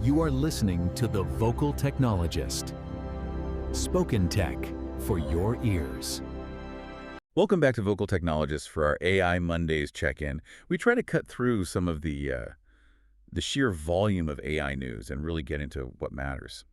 You are listening to The Vocal Technologist. Spoken tech for your ears. Welcome back to Vocal Technologists for our AI Mondays check-in. We try to cut through some of the sheer volume of AI news and really get into what matters.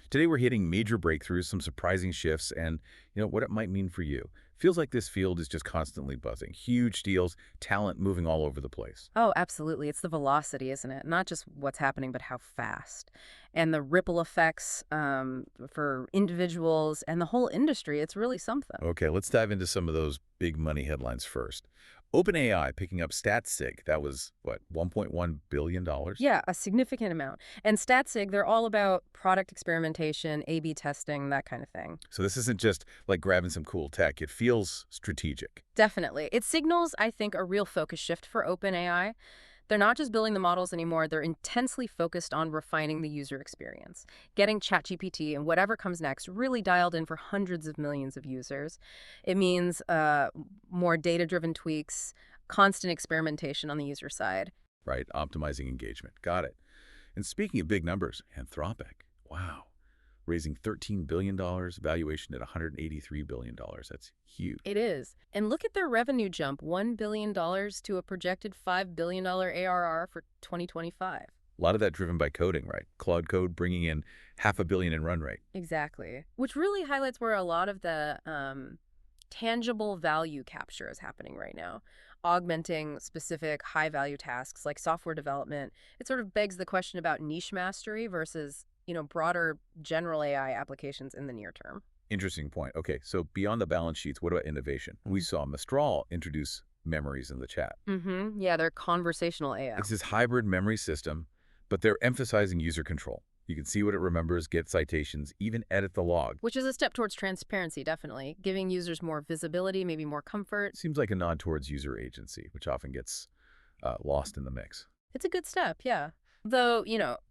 Today we're hitting major breakthroughs, some surprising shifts, and what it might mean for you. Feels like this field is just constantly buzzing. Huge deals, talent moving all over the place. Oh, absolutely. It's the velocity, isn't it? Not just what's happening, but how fast. And the ripple effects for individuals and the whole industry, it's really something. Okay, let's dive into some of those big money headlines first. OpenAI picking up Statsig. That was, what, $1.1 billion? Yeah, a significant amount. And Statsig, they're all about product experimentation, A/B testing, that kind of thing. So this isn't just like grabbing some cool tech. It feels strategic. Definitely. It signals, I think, a real focus shift for OpenAI. They're not just building the models anymore, they're intensely focused on refining the user experience, getting ChatGPT and whatever comes next really dialed in for hundreds of millions of users. It means more data-driven tweaks, constant experimentation on the user side. Right, optimizing engagement. Got it. And speaking of big numbers, Anthropic. Wow. Raising $13 billion, valuation at $183 billion. That's huge. It is. And look at their revenue jump, $1 billion to a projected $5 billion ARR for 2025. A lot of that driven by coding, right? Claude Code bringing in $500 million in run rate. Exactly. Which really highlights where a lot of the tangible value capture is happening right now. Augmenting specific high-value tasks like software development. It sort of begs the question about niche mastery versus broader general AI applications in the near term. Interesting point. Okay, so beyond the balance sheets, what about innovation? We saw Mistral introduce memories in the chat. Yeah, they're conversational AI. It's this hybrid memory system, but they're emphasizing user control. You can see what it remembers, get citations, even edit the log. Which is a step towards transparency, definitely. Giving users more visibility, maybe more comfort. Seems like a nod towards user agency, which often gets lost in the mix. It's a good step, yeah. Though,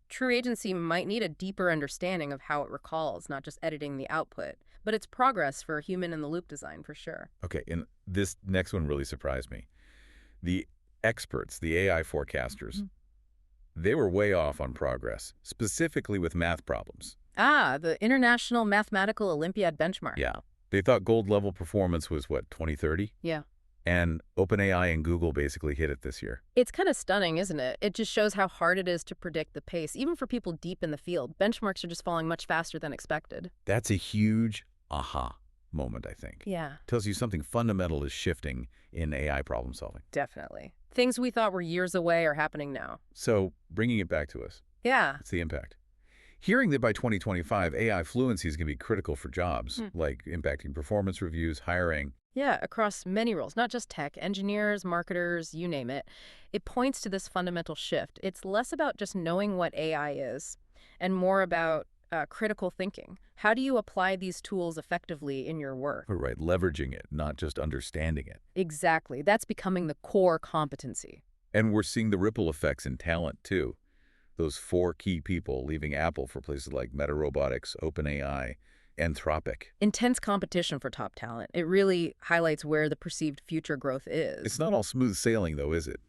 true agency might need a deeper understanding of how it recalls, not just editing the output. But it's progress for human-in-the-loop design, for sure. Okay, and this next one really surprised me. The experts, the AI forecasters, they were way off on progress, specifically with math problems. The International Mathematical Olympiad benchmark. Yeah. They thought gold-level performance was, what, 2030? Yeah. And OpenAI and Google basically hit it this year. It's kind of stunning, isn't it? It just shows how hard it is to predict the pace. Even for people deep in the field, benchmarks are just falling much faster than expected. That's a huge aha moment, I think. Yeah. Tells you something fundamental is shifting in AI problem solving. Definitely. Things we thought were years away are happening now. So, bringing it back to us. Yeah. What's the impact? Hearing that by 2025, AI fluency is going to be critical for jobs, like impacting performance reviews, hiring. Yeah, across many roles, not just tech, engineers, marketers, you name it. It points to this fundamental shift. It's less about just knowing what AI is and more about critical thinking. How do you apply these tools effectively in your work? Right, leveraging it, not just understanding it. Exactly. That's becoming the core competency. And we're seeing the ripple effects in talent, too. Those 4 key people leaving Apple for places like Meta Robotics, OpenAI, Anthropic. Intense competition for top talent. It really highlights where the perceived future growth is. It's not all smooth sailing, though, is it?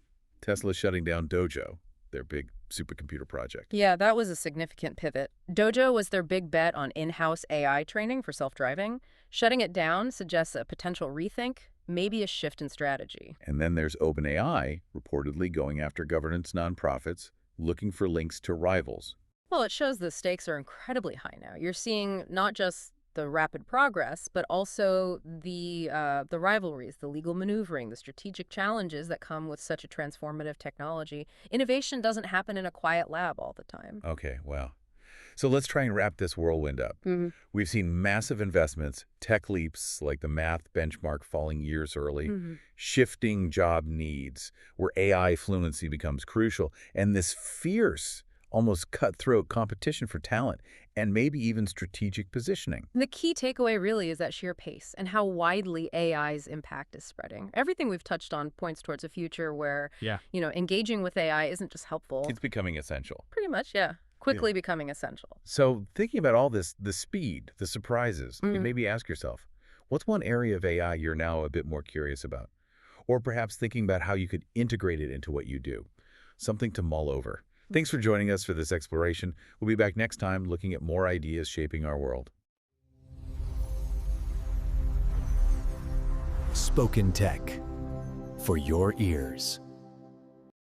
Tesla's shutting down Dojo, their big supercomputer project. Yeah, that was a significant pivot. Dojo was their big bet on in-house AI training for self-driving. Shutting it down suggests a potential rethink, maybe a shift in strategy. And then there's OpenAI, reportedly going after governance nonprofits, looking for links to rivals. Well, it shows the stakes are incredibly high now. You're seeing not just the rapid progress, but also the rivalries, the legal maneuvering, the strategic challenges that come with such a transformative technology. Innovation doesn't happen in a quiet lab all the time. Okay, wow. So let's try and wrap this whirlwind up. We've seen massive investments, tech leaps like the math benchmark falling years early, shifting job needs where AI fluency becomes crucial, and this fierce, almost cutthroat competition for talent, and maybe even strategic positioning. The key takeaway really is that sheer pace and how widely AI's impact is spreading. Everything we've touched on points towards a future where, engaging with AI isn't just helpful. It's becoming essential. Pretty much, yeah. Quickly becoming essential. So thinking about all this, the speed, the surprises, you maybe ask yourself, what's one area of AI you're now a bit more curious about? Or perhaps thinking about how you could integrate it into what you do. Something to mull over. Thanks for joining us for this exploration. We'll be back next time looking at more ideas shaping our world. Spoken Tech for your ears.